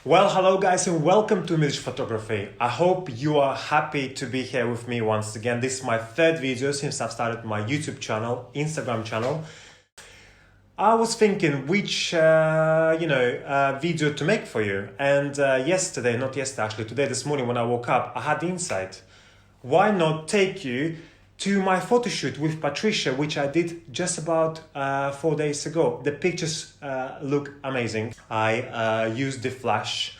Well, hello guys and welcome to Umid Photography. I hope you are happy to be here with me once again. This is my third video since I've started my YouTube channel, Instagram channel. I was thinking which, video to make for you. And today, this morning when I woke up, I had the insight. Why not take you to my photo shoot with Patricia, which I did just about 4 days ago. The pictures look amazing. I used the flash.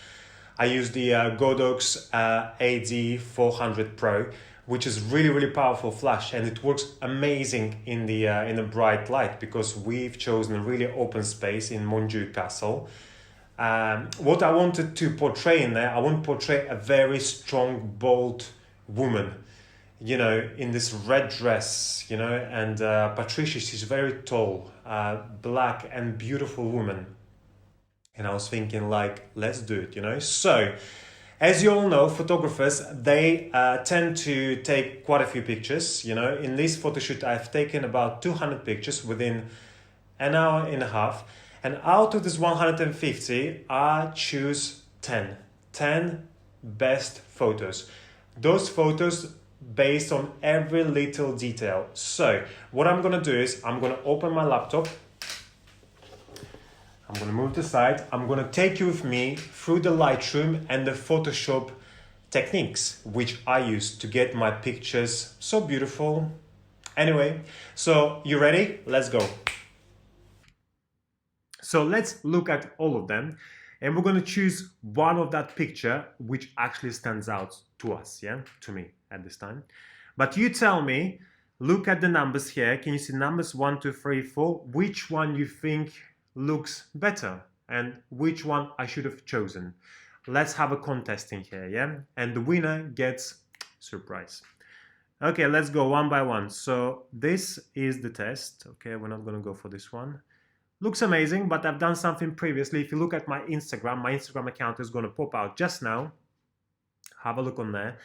I used the Godox AD 400 Pro, which is really powerful flash, and it works amazing in the bright light because we've chosen a really open space in Montjuic Castle. What I wanted to portray in there, I want to portray a very strong, bold woman, in this red dress, and Patricia, she's very tall, black and beautiful woman. And I was thinking, let's do it. So, as you all know, photographers, they tend to take quite a few pictures. In this photo shoot, I've taken about 200 pictures within an hour and a half. And out of this 150, I choose 10 best photos. Those photos based on every little detail. So what I'm going to do is I'm going to open my laptop. I'm going to move to the side. I'm going to take you with me through the Lightroom and the Photoshop techniques, which I use to get my pictures so beautiful. Anyway, so you ready? Let's go. So let's look at all of them. And we're going to choose one of that picture which actually stands out to us, to me at this time. But you tell me, look at the numbers here. Can you see numbers 1, 2, 3, 4? Which one you think looks better and which one I should have chosen? Let's have a contest in here, and the winner gets surprise. Okay, let's go one by one. So this is the test. Okay, we're not going to go for this one. Looks amazing, but I've done something previously. If you look at my Instagram account is going to pop out just now. Have a look on there.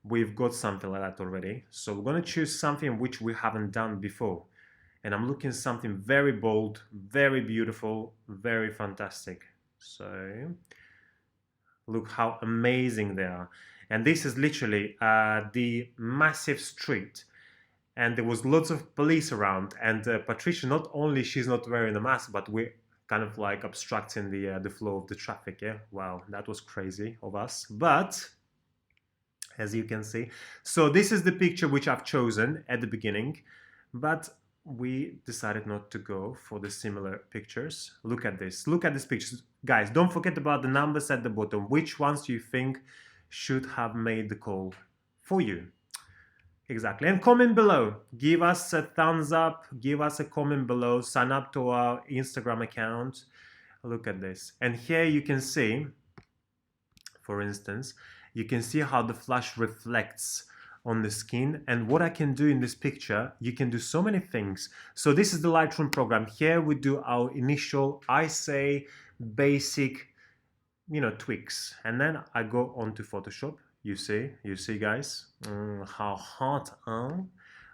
We've got something like that already. So we're going to choose something which we haven't done before. And I'm looking something very bold, very beautiful, very fantastic. So look how amazing they are. And this is literally the massive street. And there was lots of police around, and Patricia, not only she's not wearing a mask, but we're kind of like obstructing the flow of the traffic. Wow, that was crazy of us. But as you can see, so this is the picture which I've chosen at the beginning, but we decided not to go for the similar pictures. Look at this pictures, guys. Don't forget about the numbers at the bottom. Which ones do you think should have made the call for you? Exactly. And comment below. Give us a thumbs up. Give us a comment below. Sign up to our Instagram account. Look at this. And here you can see, for instance, you can see how the flash reflects on the skin. And what I can do in this picture, you can do so many things. So this is the Lightroom program. Here we do our initial, I say, basic, tweaks. And then I go on to Photoshop. You see guys, how hot,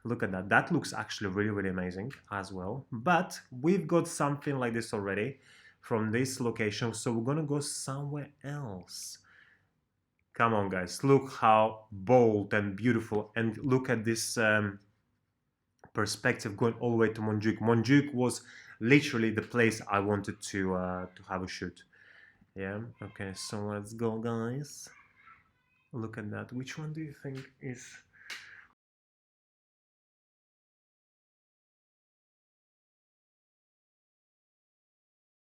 look at that. That looks actually really amazing as well. But we've got something like this already from this location, so we're gonna go somewhere else. Come on guys, look how bold and beautiful, and look at this perspective going all the way to Montjuic. Montjuic was literally the place I wanted to have a shoot. Okay, so let's go guys. Look at that. Which one do you think is...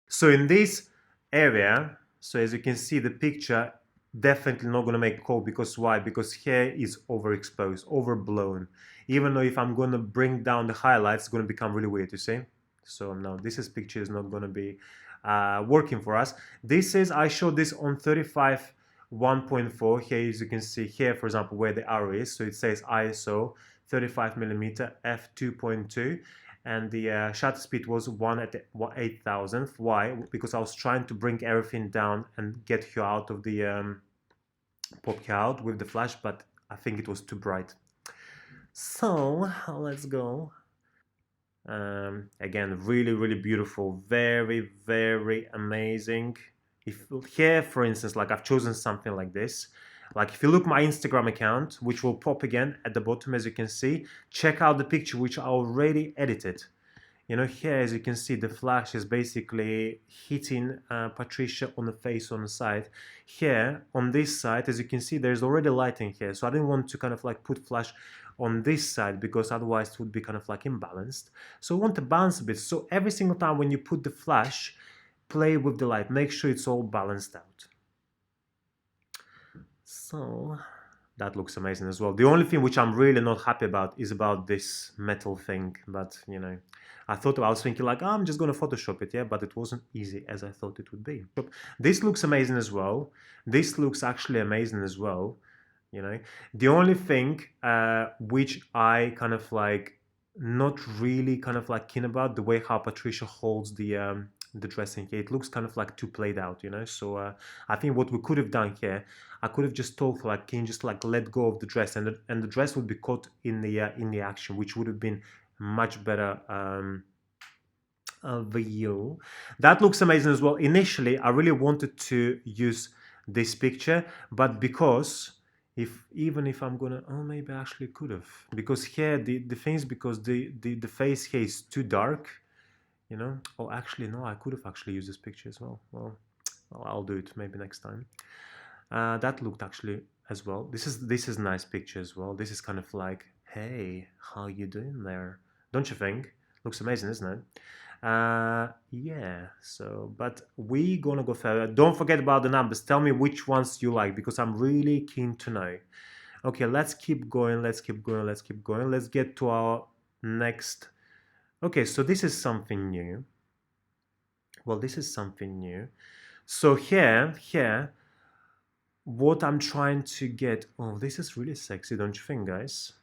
So in this area, so as you can see, the picture definitely not going to make call, because why? Because here is overexposed, overblown. Even though if I'm going to bring down the highlights, it's going to become really weird, you see? So now this picture is not going to be working for us. This is, I showed this on 35 1.4. Here, as you can see here, for example, where the arrow is, so it says ISO 35mm f2.2, and the shutter speed was 1 at 8,000th. Why? Because I was trying to bring everything down and get you out of the pop you out with the flash, but I think it was too bright. So let's go. Again, really beautiful, very amazing. If here, for instance, like I've chosen something like this, like if you look my Instagram account, which will pop again at the bottom, as you can see, check out the picture which I already edited. You know, here, as you can see, the flash is basically hitting Patricia on the face on the side. Here, on this side, as you can see, there's already lighting here. So I didn't want to kind of like put flash on this side because otherwise it would be kind of like imbalanced. So I want to balance a bit. So every single time when you put the flash, play with the light. Make sure it's all balanced out. So that looks amazing as well. The only thing which I'm really not happy about is about this metal thing. But, you know, I was thinking like, oh, I'm just going to Photoshop it, yeah, but it wasn't easy as I thought it would be. This looks amazing as well. This looks actually amazing as well, you know. The only thing which I kind of like not really kind of like keen about, the way how Patricia holds the dressing here, it looks kind of like too played out, you know. So I think what we could have done here, I could have just told her like, can you just like let go of the dress, and the dress would be caught in the action, which would have been much better video. That looks amazing as well. Initially, I really wanted to use this picture, but because even if I'm gonna, oh, maybe I actually could have, because here the thing is, because the face here is too dark, you know. Oh, actually no, I could have actually used this picture as well. Well, I'll do it maybe next time. That looked actually as well. This is a nice picture as well. This is kind of like, hey, how you doing there? Don't you think? Looks amazing, isn't it? Yeah, so, but we gonna go further. Don't forget about the numbers. Tell me which ones you like, because I'm really keen to know. Okay, let's keep going. Let's keep going. Let's keep going. Let's get to our next. Okay, so this is something new. Well, this is something new. So here, what I'm trying to get. Oh, this is really sexy, don't you think, guys?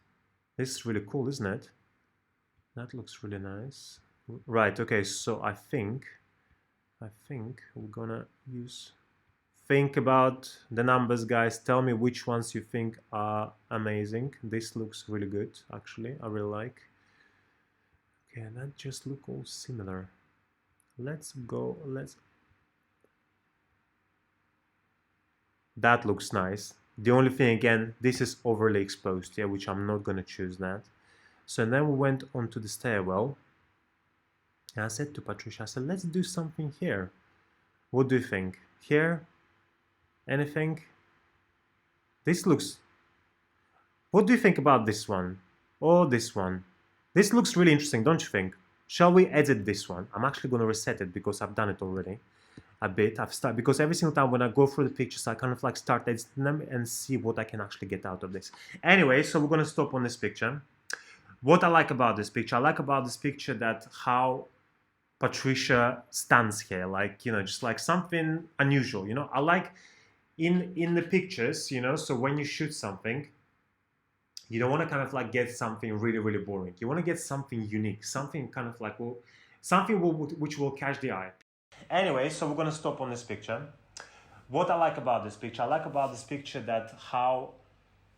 This is really cool, isn't it? That looks really nice. Right, okay, so I think we're gonna use, think about the numbers, guys. Tell me which ones you think are amazing. This looks really good, actually. I really like. Okay, that just look all similar. Let's go, that looks nice. The only thing, again, this is overly exposed, yeah, which I'm not gonna choose that. So then we went onto the stairwell. And I said to Patricia, I said, let's do something here. What do you think? Here? Anything? This looks... What do you think about this one? Or this one? This looks really interesting, don't you think? Shall we edit this one? I'm actually going to reset it because I've done it already a bit. Because every single time when I go through the pictures, I kind of like start editing them and see what I can actually get out of this. Anyway, so we're going to stop on this picture. What I like about this picture, I like about this picture that how Patricia stands here, like, you know, just like something unusual, you know. I like in the pictures, you know, so when you shoot something, you don't want to kind of like get something really, really boring. You want to get something unique, something kind of like, well, something which will catch the eye. Anyway, so we're going to stop on this picture. What I like about this picture, I like about this picture that how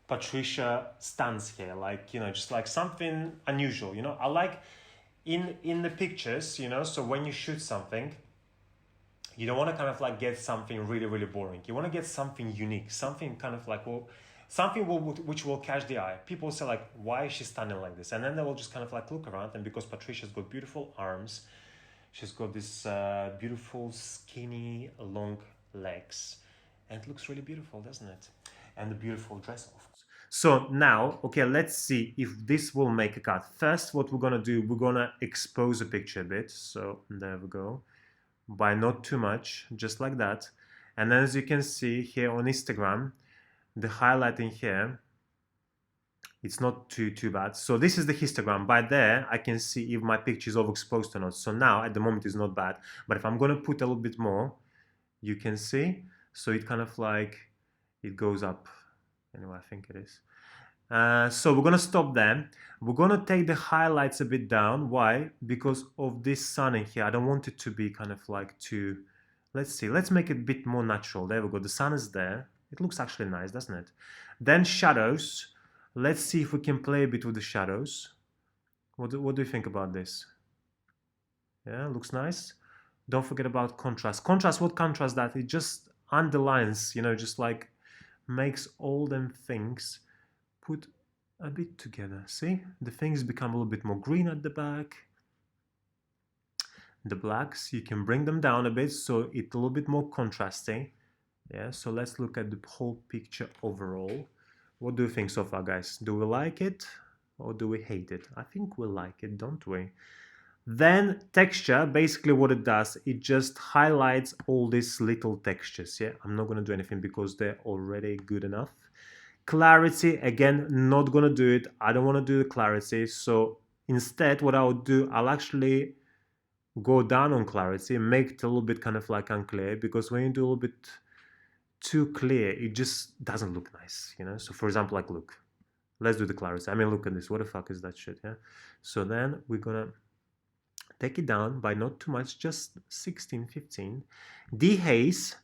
Patricia stands here, like, you know, just like something unusual, you know. I like in the pictures, you know, so when you shoot something, you don't want to kind of like get something really, really boring. You want to get something unique, something kind of like, well, something which will catch the eye. People say like, why is she standing like this? And then they will just kind of like look around, and because Patricia's got beautiful arms, she's got this beautiful, skinny, long legs, and it looks really beautiful, doesn't it? And the beautiful dress, of course. So now, okay, let's see if this will make a cut. First, what we're gonna do, we're gonna expose the picture a bit. So there we go, by not too much, just like that. And then as you can see here on Instagram, the highlighting here, it's not too bad. So this is the histogram. By there, I can see if my picture is overexposed or not. So now, at the moment, it's not bad. But if I'm gonna put a little bit more, you can see. So it kind of like, it goes up. Anyway, I think it is. So we're gonna stop there. We're gonna take the highlights a bit down. Why? Because of this sun in here. I don't want it to be kind of like too... Let's see. Let's make it a bit more natural. There we go. The sun is there. It looks actually nice, doesn't it? Then shadows. Let's see if we can play a bit with the shadows. What do you think about this? Yeah, looks nice. Don't forget about contrast. Contrast, what contrast that? It just underlines, you know, just like makes all them things put a bit together. See, the things become a little bit more green at the back. The blacks, you can bring them down a bit so it's a little bit more contrasting. Yeah, so let's look at the whole picture overall. What do you think so far, guys? Do we like it or do we hate it? I think we like it, don't we? Then texture, basically what it does, it just highlights all these little textures. Yeah, I'm not going to do anything because they're already good enough. Clarity, again, not going to do it. I don't want to do the clarity. So instead, what I'll do, I'll actually go down on clarity, make it a little bit kind of like unclear, because when you do a little bit too clear, it just doesn't look nice, you know. So for example, like look, let's do the clarity. I mean, look at this, what the fuck is that shit? Yeah, so then we're gonna take it down by not too much, just 16, 15. Dehaze,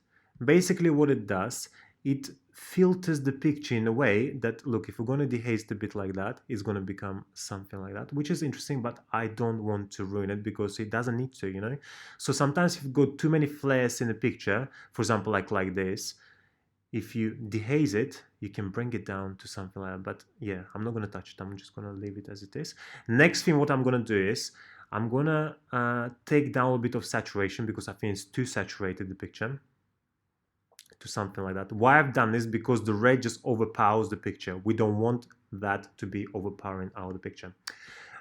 basically what it does, it filters the picture in a way that, look, if we're going to dehaze it a bit like that, it's going to become something like that, which is interesting, but I don't want to ruin it because it doesn't need to, you know. So sometimes if you've got too many flares in a picture, for example, like this, if you dehaze it, you can bring it down to something like that. But yeah, I'm not going to touch it. I'm just going to leave it as it is. Next thing, what I'm going to do is I'm going to take down a bit of saturation because I think it's too saturated, the picture, to something like that. Why I've done this, because the red just overpowers the picture. We don't want that to be overpowering our picture.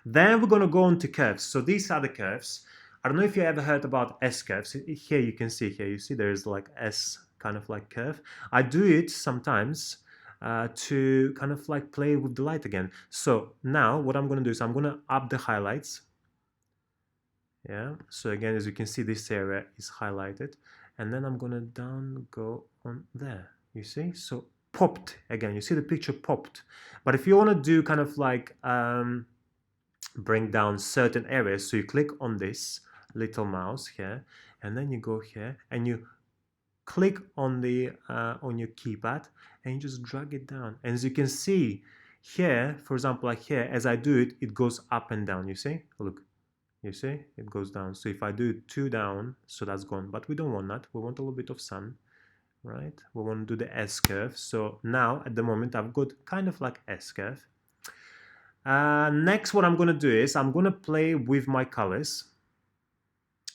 Then we're going to go on to curves. So these are the curves. I don't know if you ever heard about S curves. Here you can see, here you see there's like S kind of like curve. I do it sometimes to kind of like play with the light again. So now what I'm going to do is I'm going to up the highlights. Yeah, so again, as you can see, this area is highlighted, and then I'm going to go on there, you see. So popped again, you see the picture popped. But if you want to do kind of like bring down certain areas, so you click on this little mouse here, and then you go here and you click on the on your keypad and you just drag it down. And as you can see here, for example, like here, as I do it, it goes up and down, you see. Look, you see, it goes down. So if I do 2 down, so that's gone, but we don't want that. We want a little bit of sun, right? We want to do the S curve. So now at the moment I've got kind of like S curve. Next, what I'm going to do is I'm going to play with my colors.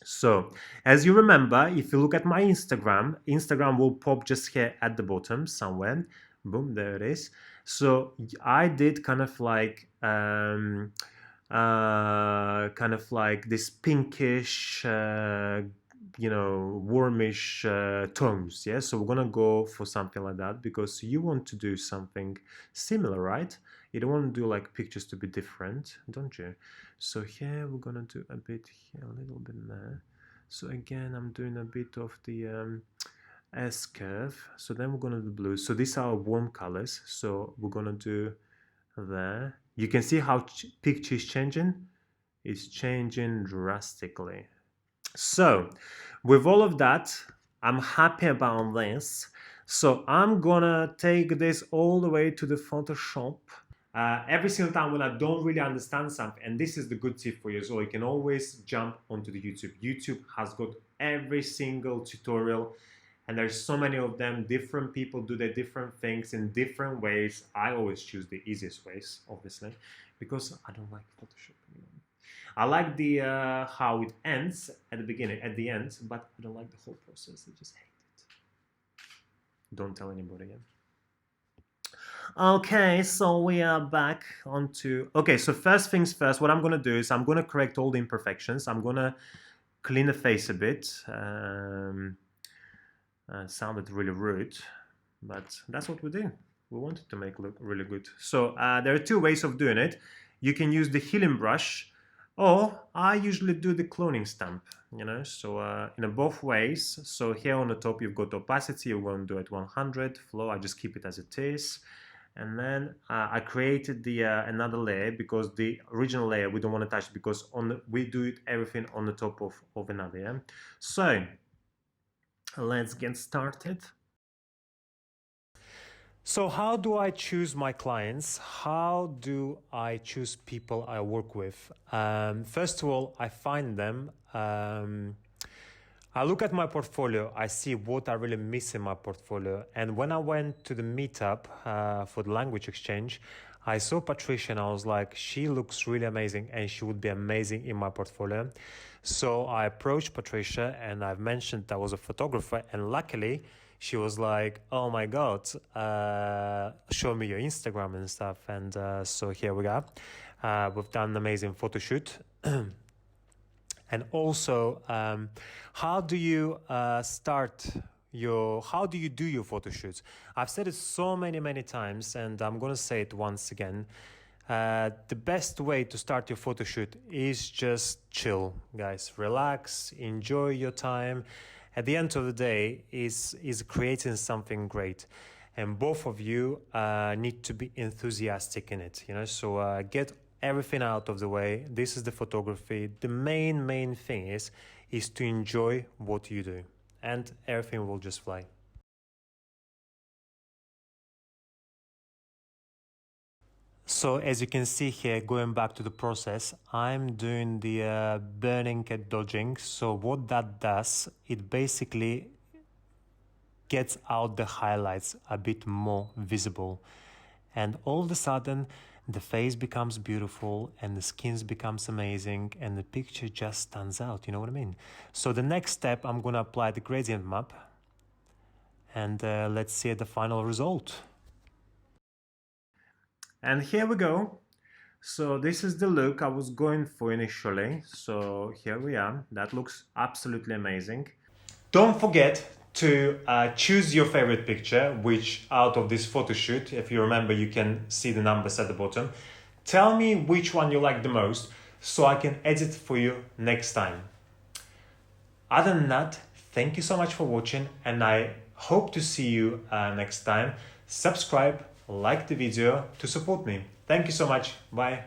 So as you remember, if you look at my Instagram will pop just here at the bottom somewhere. Boom, there it is. So I did kind of like this pinkish, you know, warmish tones. Yeah, so we're gonna go for something like that because you want to do something similar, right? You don't want to do like pictures to be different, don't you? So here we're gonna do a bit here, a little bit there. So again, I'm doing a bit of the S curve. So then we're gonna do blue. So these are warm colors. So we're gonna do there. You can see how picture is changing. It's changing drastically. So with all of that, I'm happy about this. So I'm gonna take this all the way to the Photoshop. Every single time when I don't really understand something, and this is the good tip for you as well, you can always jump onto the YouTube. YouTube has got every single tutorial, and there's so many of them. Different people do their different things in different ways. I always choose the easiest ways, obviously, because I don't like Photoshop anymore. I like the how it ends at the beginning, at the end, but I don't like the whole process. I just hate it. Don't tell anybody again. Okay, so we are back onto... Okay, so first things first, what I'm going to do is I'm going to correct all the imperfections. I'm going to clean the face a bit. Sounded really rude, but that's what we do. We want it to make look really good. So there are 2 ways of doing it. You can use the healing brush, or I usually do the cloning stamp, you know, so in both ways. So here on the top you've got opacity, you're going to do it 100, flow, I just keep it as it is. And then I created the another layer because the original layer we don't want to touch because we do it everything on the top of another, yeah? So let's get started. So how do I choose my clients? How do I choose people I work with? First of all, I find them I look at my portfolio, I see what I really miss in my portfolio. And when I went to the meetup for the language exchange, I saw Patricia and I was like, she looks really amazing and she would be amazing in my portfolio. So I approached Patricia and I've mentioned I was a photographer, and luckily she was like, oh my God, show me your Instagram and stuff. And so here we go. We've done an amazing photo shoot. And also, how do you how do you do your photo shoots? I've said it so many times, and I'm gonna say it once again. The best way to start your photo shoot is just chill, guys. Relax, enjoy your time. At the end of the day, is creating something great, and both of you need to be enthusiastic in it. You know, so get everything out of the way. This is the photography. The main thing is to enjoy what you do, and everything will just fly. So as you can see here, going back to the process, I'm doing the burning and dodging. So what that does, it basically gets out the highlights a bit more visible, and all of a sudden the face becomes beautiful and the skin becomes amazing and the picture just stands out, you know what I mean? So the next step, I'm gonna apply the gradient map, and let's see the final result. And here we go. So this is the look I was going for initially. So here we are. That looks absolutely amazing. Don't forget to choose your favorite picture, which out of this photo shoot, if you remember, you can see the numbers at the bottom. Tell me which one you like the most so I can edit for you next time. Other than that, thank you so much for watching, and I hope to see you next time. Subscribe, like the video to support me. Thank you so much. Bye.